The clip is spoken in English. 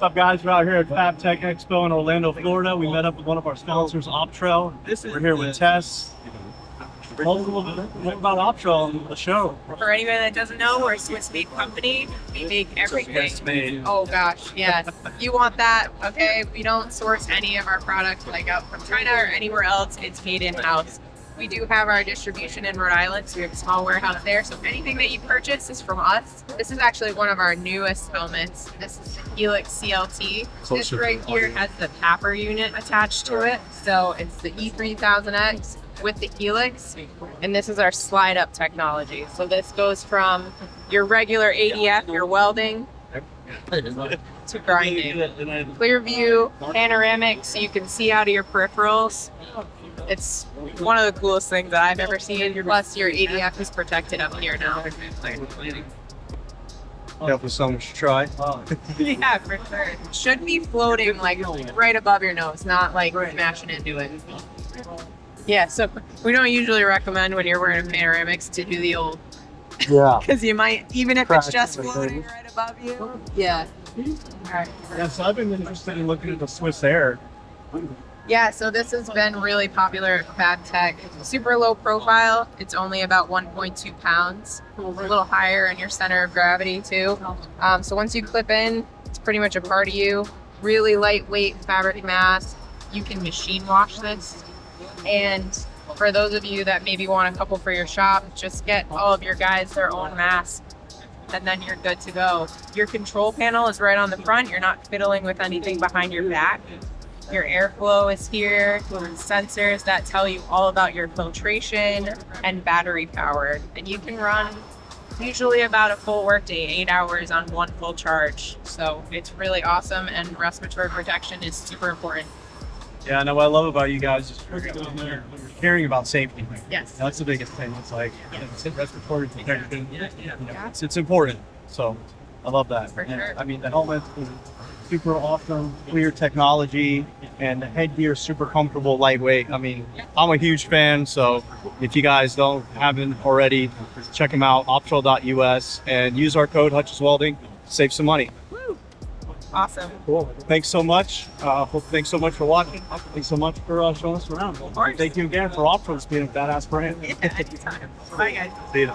What's up, guys? We're out here at Fabtech Expo in Orlando, Florida. We met up with one of our sponsors, Optrel. We're here with Tess. Tell us a little bit more about Optrel and the show. For anybody that doesn't know, we're a Swiss-made company. We make everything. Swiss-made. Oh gosh, yes. You want that, okay? We don't source any of our products like out from China or anywhere else. It's made in-house. We do have our distribution in Rhode Island, so we have a small warehouse there. So anything that you purchase is from us. This is actually one of our newest helmets. This is the Helix CLT. This right here has the Tapper unit attached to it. So it's the E3000X with the Helix, and this is our slide up technology. So this goes from your regular ADF, your welding, to grinding. Clear view, panoramic, so you can see out of your peripherals. It's one of the coolest things that I've ever seen. Plus your ADF is protected up here now. That was something to try. Yeah, for sure. Should be floating like right above your nose, not like smashing into it. Yeah, so we don't usually recommend when you're wearing panoramics to do the old, because you might, even if it's just floating right above you. Yeah. All right. Yeah, so I've been interested in looking at the Swiss Air. Yeah, so this has been really popular at Fabtech. Super low profile. It's only about 1.2 pounds. A little higher in your center of gravity too. So once you clip in, it's pretty much a part of you. Really lightweight fabric mass. You can machine wash this. And for those of you that maybe want a couple for your shop, just get all of your guys their own mask, and then you're good to go. Your control panel is right on the front. You're not fiddling with anything behind your back. Your airflow is here, sensors that tell you all about your filtration, and battery powered. And you can run usually about a full workday, 8 hours on one full charge. So it's really awesome, and respiratory protection is super important. Yeah, I know what I love about you guys is you're caring about safety. Yes. That's the biggest thing. It's like respiratory protection. It's important. So I love that. For sure. I mean, the helmet is super awesome, clear technology, and the headgear super comfortable, lightweight. I mean, I'm a huge fan. So if you guys haven't already, check them out, optrel.us, and use our code Hutch Welding to save some money. Awesome. Cool. Thanks so much. Thanks so much for watching. Thanks so much for showing us around. Of course. Thank you again for Optrel being a badass brand. Yeah, anytime. Bye, guys. See you.